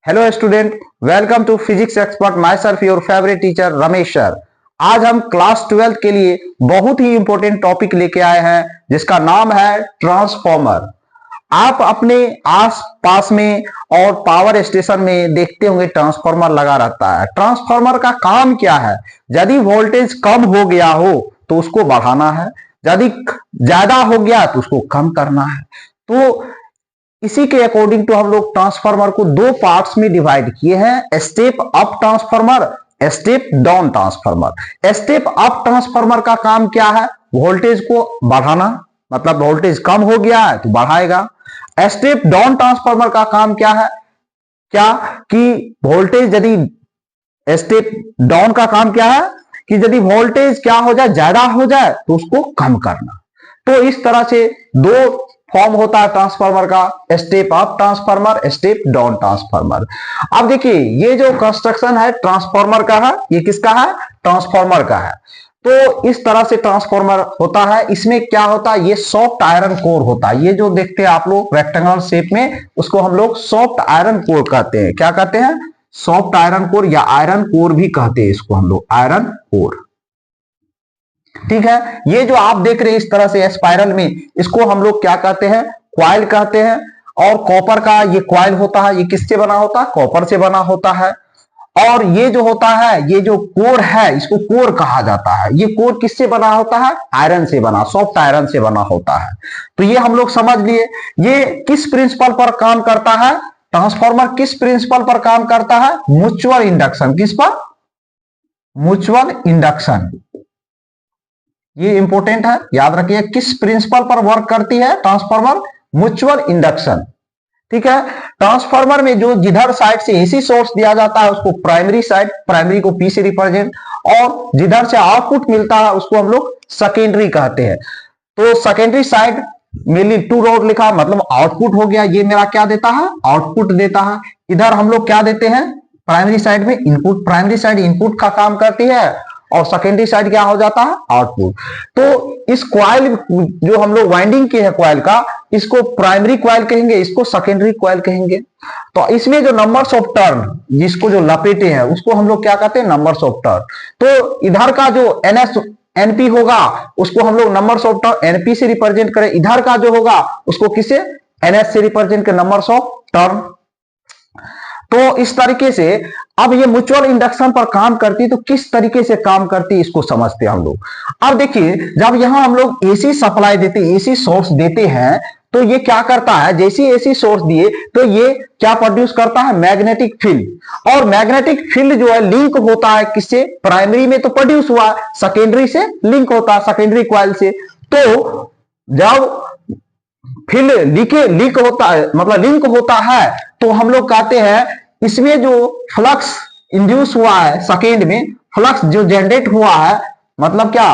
Hello student, welcome to physics expert. Myself your favourite teacher Ramesh sir. आज हम class 12 के लिए बहुत ही इंपॉर्टेंट टॉपिक लेके आए हैं जिसका नाम है ट्रांसफॉर्मर। आप अपने आस पास में और पावर स्टेशन में देखते होंगे ट्रांसफॉर्मर लगा रहता है। ट्रांसफॉर्मर का काम क्या है? यदि वोल्टेज कम हो गया हो तो उसको बढ़ाना है, यदि ज्यादा हो गया तो उसको कम करना है। तो इसी के अकॉर्डिंग तो हम लोग ट्रांसफार्मर को दो पार्ट्स में डिवाइड किए हैं, step up transformer, step down transformer. Step up transformer का काम क्या है? वोल्टेज को बढ़ाना, मतलब वोल्टेज कम हो गया है तो बढ़ाएगा। स्टेप डाउन ट्रांसफार्मर का काम क्या है? क्या कि वोल्टेज यदि स्टेप डाउन का काम क्या है कि यदि वोल्टेज क्या हो जाए, ज्यादा हो जाए तो उसको कम करना। तो इस तरह से दो फॉर्म होता है ट्रांसफार्मर का, step up transformer, step down transformer. अब देखिए ये जो कंस्ट्रक्शन है ट्रांसफार्मर का है, ये किसका है? ट्रांसफार्मर का है। तो इस तरह से ट्रांसफार्मर होता है। इसमें क्या होता है? ये सॉफ्ट आयरन कोर होता है। ये जो देखते हैं आप लोग रेक्टेंगल शेप में, उसको हम लोग सॉफ्ट आयरन कोर कहते हैं। क्या कहते हैं? सॉफ्ट आयरन कोर या आयरन कोर भी कहते हैं इसको हम लोग, आयरन कोर। ठीक है, ये जो आप देख रहे हैं इस तरह से स्पाइरल में, इसको हम लोग क्या कहते हैं? क्वाइल कहते हैं। और कॉपर का ये क्वाइल होता है, ये किससे बना होता है? कॉपर से बना होता है। और ये जो होता है, ये जो कोर है, इसको कोर कहा जाता है। ये कोर किससे बना होता है? आयरन से बना, सॉफ्ट आयरन से बना होता है। तो ये हम लोग समझ लिए। ये किस प्रिंसिपल पर काम करता है? ट्रांसफार्मर किस प्रिंसिपल पर काम करता है? Mutual induction. किस पर? Mutual induction. ये इंपॉर्टेंट है, याद रखिए। किस प्रिंसिपल पर वर्क करती है ट्रांसफार्मर? Mutual induction. ठीक है, ट्रांसफार्मर में जो जिधर साइड से एसी सोर्स दिया जाता है उसको प्राइमरी साइड, प्राइमरी को पी से रिप्रेजेंट, और जिधर से आउटपुट मिलता है उसको हम लोग सेकेंडरी कहते हैं। तो secondary side mainly to road लिखा, मतलब आउटपुट हो गया। ये मेरा क्या देता है? आउटपुट देता है। इधर हम लोग क्या देते हैं? प्राइमरी साइड में इनपुट। प्राइमरी साइड इनपुट का काम करती है और सेकेंडरी साइड क्या हो जाता है? आउटपुट। तो इस क्वाइल जो हम लोग वाइंडिंग की है क्वाइल का, इसको प्राइमरी क्वाइल कहेंगे, इसको सेकेंडरी क्वाइल कहेंगे। तो इसमें जो नंबर्स ऑफ टर्न, जिसको जो लपेटे हैं, उसको हम लोग क्या कहते हैं? Numbers of turn. तो इधर का जो एनएस एनपी होगा उसको हम लोग नंबर्स ऑफ टर्न एनपी से रिप्रेजेंट करें। इधर का जो होगा उसको किसे? एनएस से रिप्रेजेंट करें, नंबर्स ऑफ टर्न। तो इस तरीके से अब ये म्यूचुअल इंडक्शन पर काम करती है। तो किस तरीके से काम करती है इसको समझते हैं हम लोग। अब देखिए, जब यहां हम लोग एसी सप्लाई देते हैं, एसी सोर्स देते हैं, तो ये क्या करता है? जैसे एसी सोर्स दिए तो ये क्या प्रोड्यूस करता है? Magnetic field. और मैग्नेटिक फील्ड जो है लिंक होता है किससे? प्राइमरी में तो प्रोड्यूस हुआ, सेकेंडरी से लिंक होता है, सेकेंडरी क्वाइल से। तो जब फील्ड लीक होता है, मतलब लिंक होता है, तो हम लोग कहते हैं इसमें जो फ्लक्स इंड्यूस हुआ है, सेकेंड में फ्लक्स जो जनरेट हुआ है, मतलब क्या?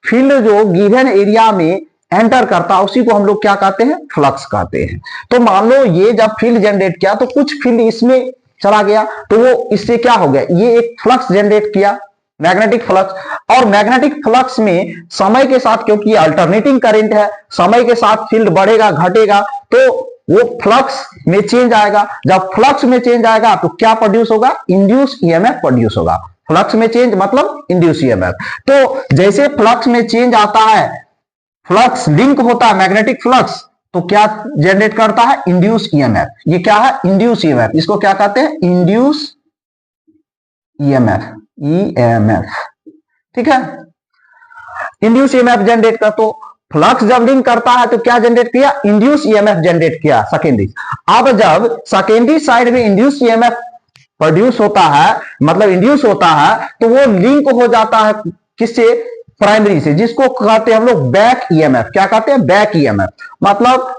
फील्ड जो गिवन एरिया में एंटर करता है उसी को हम लोग क्या कहते हैं? फ्लक्स कहते हैं। तो मान लो ये जब फील्ड जनरेट किया तो कुछ फील्ड इसमें चला गया, तो वो इससे क्या हो गया? ये एक फ्लक्स जनरेट किया, मैग्नेटिक फ्लक्स। और मैग्नेटिक फ्लक्स में समय के साथ, क्योंकि अल्टरनेटिंग करंट है, समय के साथ फील्ड बढ़ेगा घटेगा, तो वो फ्लक्स में चेंज आएगा। जब फ्लक्स में चेंज आएगा तो क्या प्रोड्यूस होगा? इंड्यूस ईएमएफ प्रोड्यूस होगा। फ्लक्स में चेंज मतलब इंड्यूस ईएमएफ। तो जैसे फ्लक्स में चेंज आता है, फ्लक्स लिंक होता है मैग्नेटिक फ्लक्स, तो क्या जनरेट करता है? Induce EMF. ये क्या है? Induce EMF. इसको क्या कहते हैं? Induce EMF, EMF. ठीक है, इंड्यूस ईएमएफ जनरेट कर। तो फ्लक्स जब लिंक करता है तो क्या जनरेट किया? इंड्यूस ईएमएफ जनरेट किया सेकेंडरी। अब जब सेकेंडरी साइड में इंड्यूस ईएमएफ प्रोड्यूस होता है, मतलब इंड्यूस होता है, तो वो लिंक हो जाता है किससे? प्राइमरी से, जिसको कहते हैं हम लोग बैक ईएमएफ। क्या कहते हैं? Back EMF. मतलब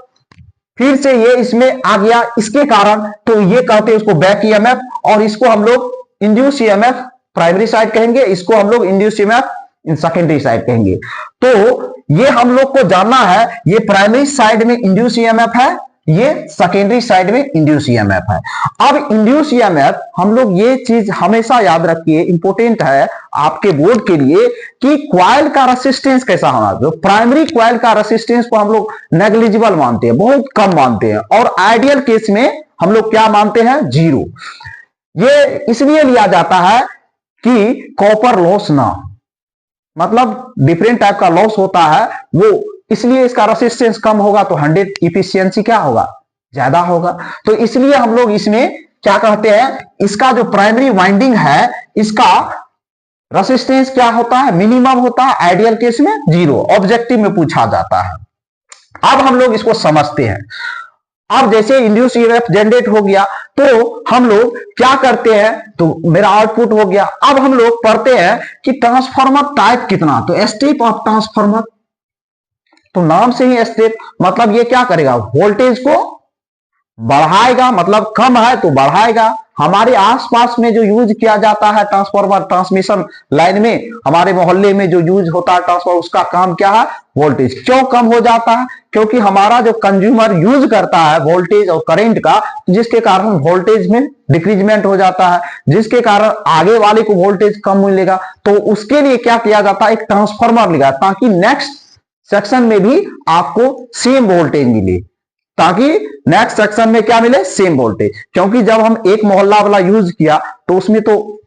फिर से ये इसमें आ गया इसके कारण, तो ये कहते हैं उसको बैक ईएमएफ। और इसको हम लोग इंड्यूस ईएमएफ प्राइमरी साइड कहेंगे, इसको हम लोग induce EMF in secondary side कहेंगे। तो ये हम लोग को जानना है, ये प्राइमरी साइड में इंड्यूस ईएमएफ है, ये सेकेंडरी साइड में इंड्यूस ईएमएफ है। अब इंड्यूस ईएमएफ हम लोग ये चीज हमेशा याद रखिए, इंपॉर्टेंट है आपके बोर्ड के लिए कि कॉइल का रेसिस्टेंस कैसा होना। जो प्राइमरी कॉइल का रेसिस्टेंस को हम लोग नेग्लिजिबल मानते हैं, बहुत कम मानते हैं, और आइडियल केस में हम लोग क्या मानते हैं, 0। ये इसलिए लिया जाता है कि कॉपर लॉस ना, मतलब डिफरेंट टाइप का लॉस होता है वो, इसलिए इसका रेसिस्टेंस कम होगा तो 100 इफिशियंसी क्या होगा, ज्यादा होगा। तो इसलिए हम लोग इसमें क्या कहते हैं, इसका जो प्राइमरी वाइंडिंग है इसका रेसिस्टेंस क्या होता है, मिनिमम होता है, आइडियल केस में 0, ऑब्जेक्टिव में पूछा जाता है। अब हम लोग इसको समझते हैं। अब जैसे इंड्यूस ईएमएफ जनरेट हो गया तो हम लोग क्या करते हैं, तो मेरा आउटपुट हो गया। अब हम लोग पढ़ते हैं कि ट्रांसफार्मर टाइप कितना, तो स्टेप ऑफ ट्रांसफार्मर, तो नाम से ही स्टेप, मतलब ये क्या करेगा, वोल्टेज को बढ़ाएगा, मतलब कम है तो बढ़ाएगा। हमारे आसपास में जो यूज किया जाता है ट्रांसफार्मर, ट्रांसमिशन लाइन में, हमारे मोहल्ले में जो यूज होता है ट्रांसफार्मर, उसका काम क्या है, वोल्टेज क्यों कम हो जाता है, क्योंकि हमारा जो कंज्यूमर यूज करता है वोल्टेज और करंट का, जिसके कारण वोल्टेज में डिक्रीजमेंट हो जाता है, जिसके कारण आगे वाले को वोल्टेज कम मिलेगा। तो उसके लिए क्या किया जाता है, एक ट्रांसफार्मर लगा, ताकि नेक्स्ट सेक्शन में भी आपको सेम वोल्टेज मिले, ताकि नेक्स्ट सेक्शन में क्या मिले, सेम वोल्टेज। क्योंकि जब हम एक मोहल्ला वाला यूज किया तो उसमें तो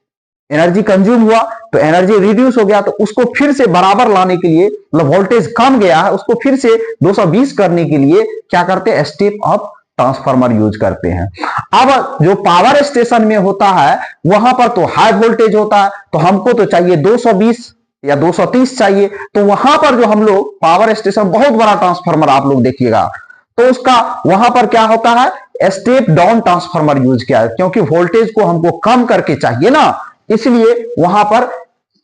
एनर्जी कंज्यूम हुआ, तो एनर्जी रिड्यूस हो गया, तो उसको फिर से बराबर लाने के लिए, मतलब वोल्टेज कम गया है उसको फिर से 220 करने के लिए क्या करते हैं, स्टेप अप ट्रांसफार्मर यूज करते हैं। अब जो पावर स्टेशन में होता है वहां पर तो हाई वोल्टेज होता है, तो हमको तो चाहिए 220 या 230 चाहिए, तो वहां पर जो हम लोग पावर स्टेशन, बहुत बड़ा ट्रांसफार्मर आप लोग देखिएगा, तो उसका वहां पर क्या होता है, स्टेप डाउन ट्रांसफार्मर यूज किया है, क्योंकि वोल्टेज को हमको कम करके चाहिए ना, इसलिए वहां पर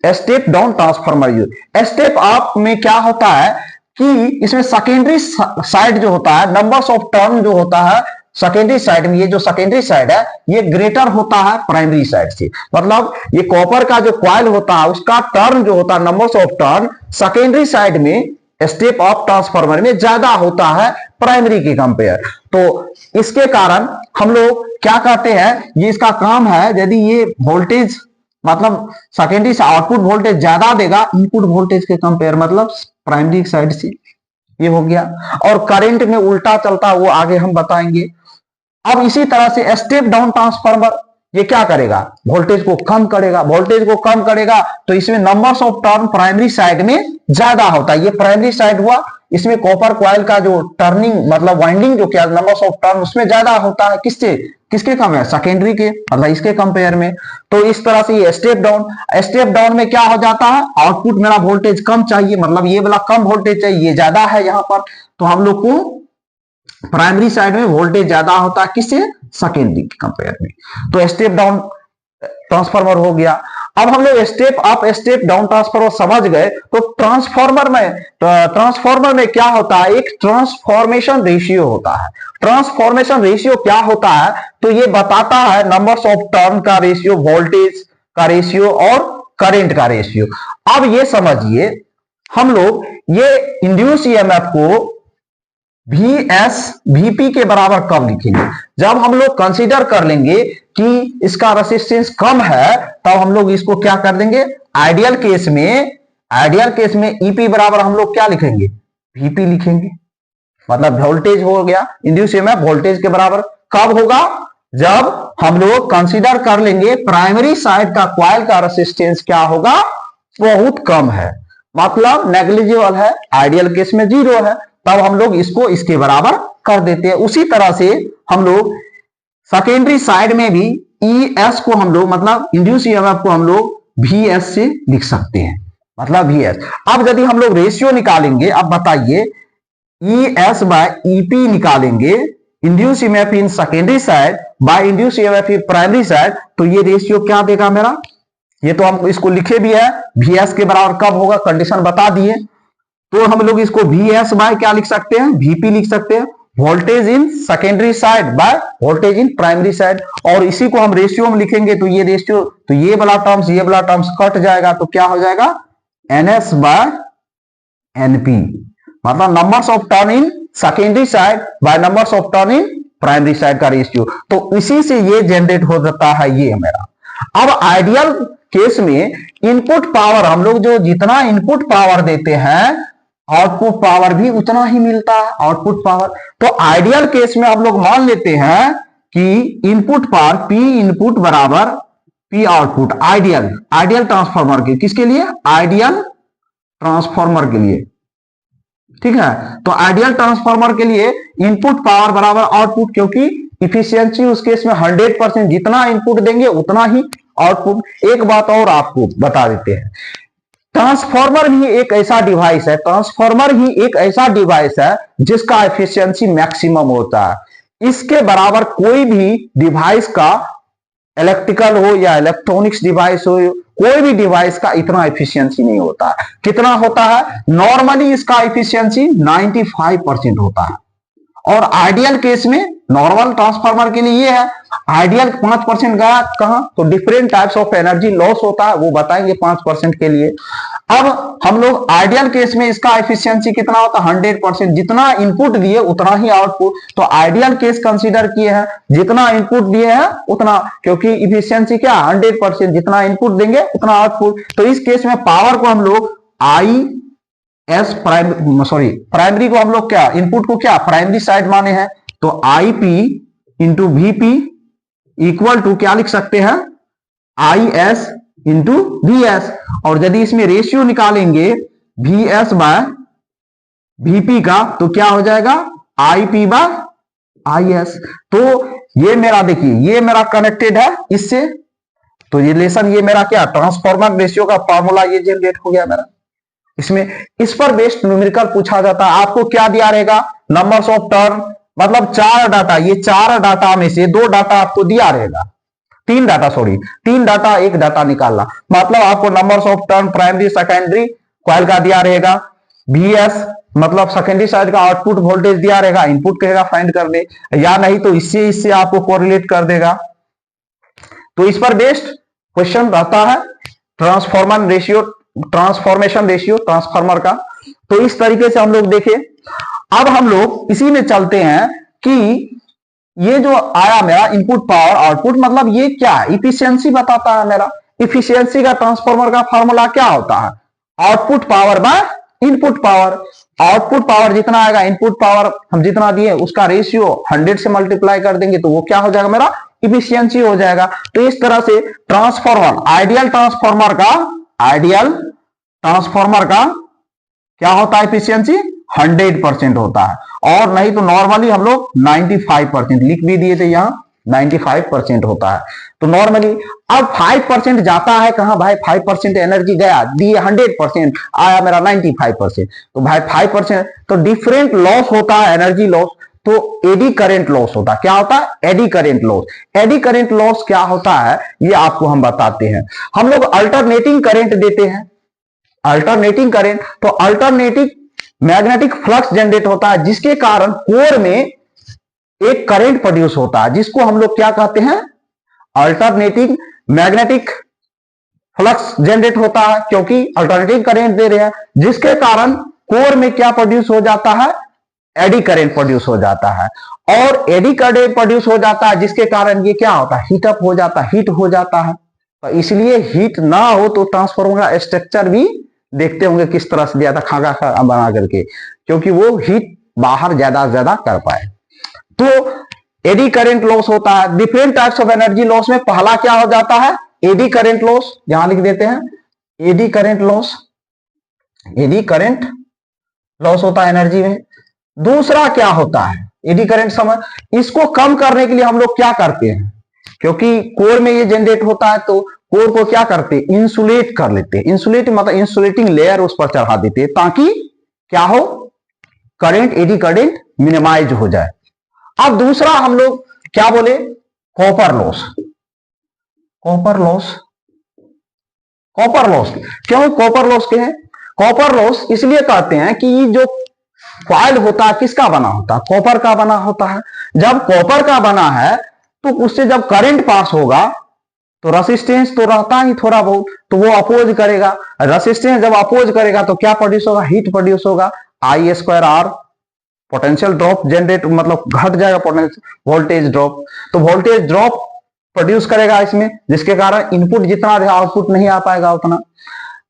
step down transformer use. Step up में क्या होता है कि इसमें सेकेंडरी साइड जो होता है, नंबर्स ऑफ टर्न जो होता है सेकेंडरी साइड में, ये जो सेकेंडरी साइड है ये ग्रेटर होता है प्राइमरी साइड से, मतलब ये कॉपर का जो कॉइल होता है उसका टर्न जो होता है, numbers of turn secondary side में स्टेप ऑफ ट्रांसफार्मर में ज्यादा होता है प्राइमरी के कंपेयर। तो इसके कारण हम लोग क्या कहते हैं, ये इसका काम है, यदि ये वोल्टेज मतलब सेकेंडरी से आउटपुट वोल्टेज ज्यादा देगा इनपुट वोल्टेज के कंपेयर, मतलब प्राइमरी साइड से, ये हो गया। और करंट में उल्टा चलता है, वो आगे हम बताएंगे। अब इसी तरह से स्टेप डाउन ट्रांसफार्मर ये क्या करेगा, वोल्टेज को कम करेगा, वोल्टेज को कम करेगा तो इसमें numbers of turn primary side में ज्यादा होता है, ये प्राइमरी साइड हुआ, इसमें कॉपर कॉइल का जो टर्निंग मतलब वाइंडिंग जो क्या नंबर्स ऑफ टर्न उसमें ज्यादा होता है, किससे, किसके कम है, सेकेंडरी के, मतलब इसके कंपेयर में। तो इस तरह से ये स्टेप डाउन में क्या हो जाता है, आउटपुट मेरा वोल्टेज कम चाहिए, मतलब ये वाला कम वोल्टेज चाहिए, ये ज्यादा है यहाँ पर, तो हम लोग को प्राइमरी साइड में वोल्टेज ज्यादा होता है, किससे, सेकेंडरी के कंपेयर में। तो स्टेप डाउन ट्रांसफार्मर हो गया। अब हम लोग step up step down transformer समझ गए, तो ट्रांसफार्मर में क्या होता है, एक ट्रांसफॉर्मेशन रेशियो होता है। ट्रांसफॉर्मेशन रेशियो क्या होता है, तो ये बताता है नंबर्स ऑफ टर्न का रेशियो, वोल्टेज का रेशियो और करंट का रेशियो। अब ये समझिए हम लोग ये इंड्यूस ईएमएफ को VS VP के बराबर कब लिखेंगे, जब हम लोग कंसीडर कर लेंगे कि इसका रेसिस्टेंस कम है, तब हम लोग इसको क्या कर देंगे, आइडियल केस में EP बराबर हम लोग क्या लिखेंगे, VP लिखेंगे, मतलब वोल्टेज हो गया इंड्यूस ईएमएफ वोल्टेज के बराबर। कब होगा, जब हम लोग कंसीडर कर लेंगे प्राइमरी साइड का कॉइल का रेसिस्टेंस क्या होगा, बहुत कम है, मतलब नेग्लिजिबल है, आइडियल केस में 0 है, तब हम लोग इसको इसके बराबर कर देते हैं। उसी तरह से हम लोग सेकेंडरी साइड में भी ES को हम लोग मतलब इंड्यूस ईएमएफ को हम लोग VS से लिख सकते हैं, मतलब VS। अब यदि हम लोग रेशियो निकालेंगे, अब बताइए ES बाय EP निकालेंगे, induce EMF in secondary side by induce EMF in primary side, तो ये रेशियो क्या देगा मेरा, ये तो हम इसको लिखे भी है, VS के बराबर कब होगा, कंडीशन बता दिए, तो हम लोग इसको VS बाय क्या लिख सकते हैं, VP लिख सकते हैं, voltage in secondary side by voltage in primary side. और इसी को हम रेशियो में लिखेंगे, तो ये रेशियो, तो ये वाला टर्म्स कट जाएगा, तो क्या हो जाएगा, NS बाय NP, मतलब numbers of turn in secondary side by numbers of turn in primary side का रेशियो। तो इसी से ये जनरेट हो जाता है ये मेरा। अब आइडियल केस में इनपुट पावर हम लोग जो जितना इनपुट पावर देते हैं आउटपुट पावर भी उतना ही मिलता है, आउटपुट पावर। तो आइडियल केस में हम लोग मान लेते हैं कि इनपुट पावर पी इनपुट बराबर पी आउटपुट, आइडियल ट्रांसफार्मर के, किसके लिए? आइडियल ट्रांसफार्मर के लिए, ठीक है। तो आइडियल ट्रांसफार्मर के लिए इनपुट पावर बराबर आउटपुट, क्योंकि इफिशियंसी उस केस में 100%, जितना इनपुट देंगे उतना ही आउटपुट। एक बात और आपको बता देते हैं, ट्रांसफार्मर ही एक ऐसा डिवाइस है, ट्रांसफार्मर ही एक ऐसा डिवाइस है जिसका एफिशिएंसी मैक्सिमम होता है। इसके बराबर कोई भी डिवाइस का, इलेक्ट्रिकल हो या इलेक्ट्रॉनिक्स डिवाइस हो, कोई भी डिवाइस का इतना एफिशिएंसी नहीं होता है। कितना होता है? नॉर्मली इसका एफिशिएंसी 95% होता है। और आइडियल केस में नॉर्मल ट्रांसफार्मर के लिए ये है, आइडियल 5% गया कहां? तो different types of energy loss होता है, वो बताएंगे 5% के लिए। अब हम लोग आइडियल केस में इसका एफिशिएंसी कितना होता है? 100%, जितना इनपुट दिए उतना ही आउटपुट। तो आइडियल केस कंसीडर किए हैं, जितना इनपुट दिए हैं उतना, क्योंकि इफिशिएंसी क्या? 100%, जितना इनपुट देंगे उतना आउटपुट। तो इस केस में पावर को हम लोग प्राइमरी को हम लोग क्या, इनपुट को क्या, प्राइमरी साइड माने हैं। तो I P into V P equal to क्या लिख सकते हैं? I S into V S. और यदि इसमें रेशियो निकालेंगे वी एस बाय वीपी का तो क्या हो जाएगा? I P by I S. तो ये मेरा देखिए, ये मेरा कनेक्टेड है इससे, तो ये रिलेशन, ये मेरा क्या, ट्रांसफार्मर रेशियो का फॉर्मूला ये जनरेट हो गया मेरा। इसमें इस पर बेस्ड न्यूमेरिकल पूछा जाता है। आपको क्या दिया रहेगा? नंबर्स ऑफ टर्न, मतलब 4 डाटा, ये 4 डाटा में से 2 डाटा आपको दिया रहेगा, 3 डाटा, सॉरी 3 डाटा, 1 डाटा निकालना। मतलब आपको numbers of turn primary secondary coil का दिया रहेगा, VS मतलब सेकेंडरी साइड का आउटपुट वोल्टेज दिया रहेगा, इनपुट कहेगा फाइंड करने, या नहीं तो इससे आपको कोरिलेट कर देगा। तो इस पर बेस्ड क्वेश्चन रहता है ट्रांसफॉर्मेशन रेशियो ट्रांसफार्मर का। तो इस तरीके से हम लोग देखें। अब हम लोग इसी में चलते हैं कि ये जो आया मेरा इनपुट पावर आउटपुट, मतलब ये क्या है? इफिशियंसी बताता है मेरा। इफिशियंसी का ट्रांसफार्मर का फॉर्मूला क्या होता है? Output power by input power. Output power जितना आएगा, इनपुट पावर हम जितना दिए उसका रेशियो 100 से मल्टीप्लाई कर देंगे तो वो क्या हो जाएगा? मेरा इफिशियंसी हो जाएगा। तो इस तरह से ट्रांसफार्मर, आइडियल ट्रांसफार्मर का क्या होता है? इफिशियंसी 100% होता है। और नहीं तो नॉर्मली हम लोग 95% लिख भी दिए थे, यहां 95% होता है। तो नॉर्मली अब 5% जाता है कहां भाई? 5% एनर्जी गया, दिए 100%, आया मेरा 95%। तो भाई 5%, तो डिफरेंट लॉस होता है, एनर्जी लॉस। तो एडी करंट लॉस होता है। क्या होता है? Eddy current loss. Eddy current loss क्या होता है ये आपको हम बताते हैं। हम लोग अल्टरनेटिंग करंट देते हैं, अल्टरनेटिंग करंट, तो अल्टरनेटिंग मैग्नेटिक फ्लक्स जनरेट होता है, जिसके कारण कोर में एक करंट प्रोड्यूस होता है, जिसको हम लोग क्या कहते हैं? अल्टरनेटिंग मैग्नेटिक फ्लक्स जनरेट होता है, क्योंकि अल्टरनेटिंग करंट दे रहे हैं, जिसके कारण कोर में क्या प्रोड्यूस हो जाता है? एडी करंट प्रोड्यूस हो जाता है। और एडी करंट प्रोड्यूस हो जाता है जिसके कारण ये क्या होता है? हीटअप हो जाता है, हीट हो जाता है। तो इसलिए हीट ना हो तो ट्रांसफार्मर का स्ट्रक्चर भी देखते होंगे किस तरह से दिया था, खागा खा बना करके, क्योंकि वो हीट बाहर ज्यादा से ज्यादा कर पाए। तो एडी करंट लॉस होता है। Different types of energy loss में पहला क्या हो जाता है? एडी करंट लॉस, यहां लिख देते हैं eddy current loss. Eddy current loss होता है एनर्जी में। दूसरा क्या होता है? एडी करंट समय, इसको कम करने के लिए हम लोग क्या करते हैं? क्योंकि कोर में ये जनरेट होता है तो कोर को क्या करते हैं? इंसुलेट कर लेते हैं। इंसुलेट मतलब इंसुलेटिंग लेयर उस पर चढ़ा देते हैं, ताकि क्या हो? करंट, एडी करंट मिनिमाइज हो जाए। अब दूसरा हम लोग क्या बोले? Copper loss. Copper loss, copper loss क्यों कॉपर लॉस के हैं? कॉपर लॉस इसलिए कहते हैं कि ये जो कॉइल होता है किसका बना होता है? कॉपर का बना होता है। जब कॉपर का बना है तो उससे जब करंट पास होगा तो रेसिस्टेंस तो रहता ही थोड़ा बहुत, तो वो अपोज करेगा। रेसिस्टेंस जब अपोज करेगा तो क्या प्रोड्यूस होगा? हीट प्रोड्यूस होगा, I² R potential drop generate मतलब घट जाएगा, पोटेंशियल वोल्टेज ड्रॉप, तो वोल्टेज ड्रॉप प्रोड्यूस करेगा इसमें, जिसके कारण इनपुट जितना आउटपुट नहीं आ पाएगा उतना,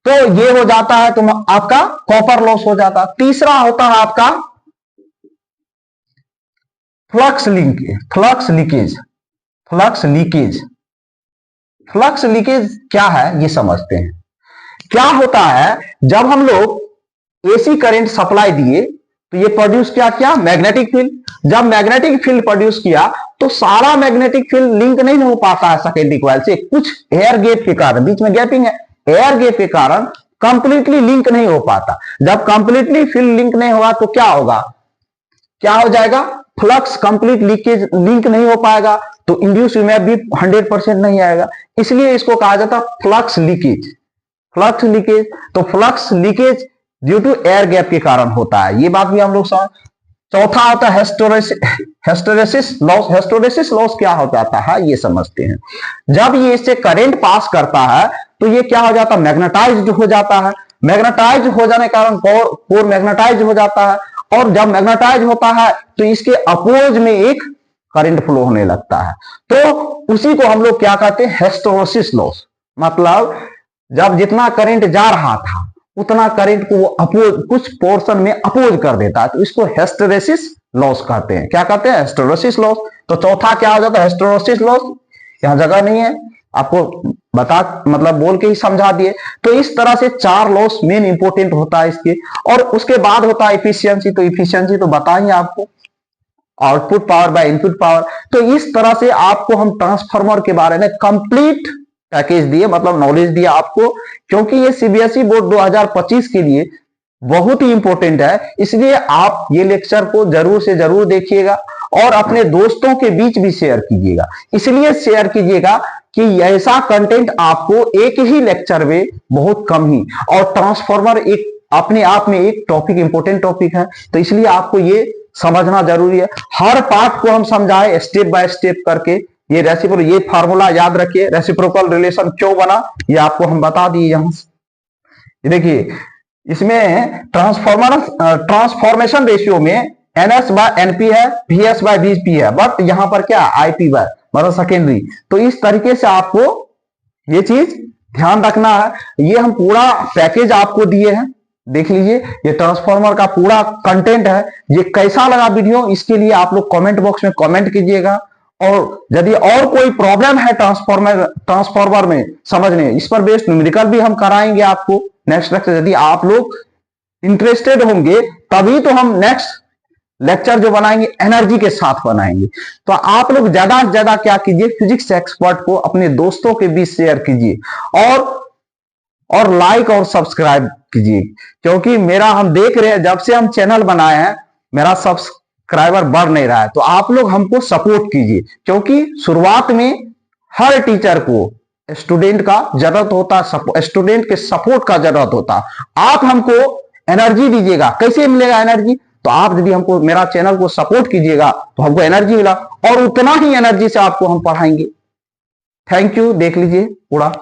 तो ये हो जाता है, तो आपका कॉपर लॉस हो जाता है। तीसरा होता है आपका फ्लक्स लीकेज। फ्लक्स लीकेज क्या है ये समझते हैं। क्या होता है, जब हम लोग एसी करंट सप्लाई दिए तो ये प्रोड्यूस क्या मैग्नेटिक फील्ड। जब मैग्नेटिक फील्ड प्रोड्यूस किया तो सारा मैग्नेटिक फील्ड लिंक नहीं हो पाता है सेकेंडरी कॉइल से, कुछ एयर गैप के कारण, बीच में गैपिंग है, एयर गैप के कारण कंप्लीटली लिंक नहीं हो पाता। जब कंप्लीटली फील्ड लिंक नहीं होगा तो क्या होगा, क्या हो जाएगा, फ्लक्स कंप्लीट लीकेज, लिंक नहीं हो पाएगा तो इंड्यूस ईएमएफ भी 100% नहीं आएगा, इसलिए इसको कहा जाता है फ्लक्स लीकेज। तो flux leakage due to air gap के कारण होता है, ये बात भी हम लोग समझ। चौथा होता है हिस्टैरिसीस लॉस। हिस्टैरिसीस लॉस क्या हो जाता है ये समझते हैं। जब ये इससे करंट पास करता है तो ये क्या हो जाता है, मैग्नेटाइज्ड हो जाता है। मैग्नेटाइज हो जाने के कारण कोर मैग्नेटाइज हो जाता है, और जब मैग्नेटाइज होता है तो इसके अपोज में एक करंट फ्लो होने लगता है, तो उसी को हम लोग क्या कहते हैं, हिस्टैरिसीस लॉस। मतलब जब जितना करंट जा रहा था उतना करंट को वो अपोज, कुछ पोर्शन में अपोज कर देता है, तो इसको हिस्टैरिसीस लॉस कहते हैं। क्या कहते हैं, हिस्टैरिसीस लॉस। तो चौथा क्या हो जाता है, हिस्टैरिसीस लॉस। यहां जगह नहीं है, आपको बता मतलब बोल के ही समझा दिए। तो इस तरह से 4 लॉस मेन इंपोर्टेंट होता है इसके, और उसके बाद होता है इफिशियंसी। तो इफिशियंसी तो बताएंगे आपको, output power by input power. तो इस तरह से आपको हम ट्रांसफार्मर के बारे में कंप्लीट पैकेज दिए, मतलब नॉलेज दिया आपको, क्योंकि ये सीबीएसई बोर्ड 2025 के लिए बहुत ही इंपॉर्टेंट है। इसलिए आप ये लेक्चर को जरूर से जरूर देखिएगा और अपने दोस्तों के बीच भी शेयर कीजिएगा। इसलिए शेयर कीजिएगा कि ऐसा कंटेंट आपको एक ही लेक्चर में बहुत कम ही, और ट्रांसफार्मर एक अपने आप में एक टॉपिक, इंपॉर्टेंट टॉपिक है, तो इसलिए आपको ये समझना जरूरी है। हर पार्ट को हम समझाए स्टेप बाय स्टेप करके। ये रेसिप्रो, ये फार्मूला याद रखिए, रेसिप्रोकल रिलेशन क्यों बना ये आपको हम बता दिए यहां से। देखिए इसमें ट्रांसफॉर्मेशन रेशियो में NS बाय NP है, VS बाय VP है, बट यहां पर क्या IP बाय मतलब सेकेंडरी। तो इस तरीके से आपको ये चीज ध्यान रखना है। ये हम पूरा पैकेज आपको दिए हैं, देख लीजिए, ये ट्रांसफार्मर का पूरा कंटेंट है। ये कैसा लगा वीडियो, इसके लिए आप लोग कमेंट बॉक्स में कमेंट कीजिएगा, और यदि और कोई प्रॉब्लम है ट्रांसफार्मर में समझने, इस पर बेस्ड न्यूमेरिकल भी हम कराएंगे आपको नेक्स्ट लेक्चर। यदि आप लोग इंटरेस्टेड होंगे तभी तो हम नेक्स्ट लेक्चर जो बनाएंगे एनर्जी के साथ बनाएंगे। तो आप लोग ज्यादा से ज्यादा क्या कीजिए, फिजिक्स एक्सपर्ट को अपने दोस्तों के बीच शेयर कीजिए, और लाइक और सब्सक्राइब कीजिए, क्योंकि मेरा हम देख रहे हैं जब से हम चैनल बनाए हैं मेरा सब्सक्राइबर बढ़ नहीं रहा है। तो आप लोग हमको सपोर्ट कीजिए, क्योंकि शुरुआत में हर टीचर को स्टूडेंट का जरूरत होता है, स्टूडेंट के सपोर्ट का जरूरत होता है। आप हमको एनर्जी दीजिएगा, कैसे मिलेगा एनर्जी, तो आप यदि हमको मेरा चैनल को सपोर्ट कीजिएगा तो हमको एनर्जी मिला, और उतना ही एनर्जी से आपको हम पढ़ाएंगे। थैंक यू, देख लीजिए पूरा।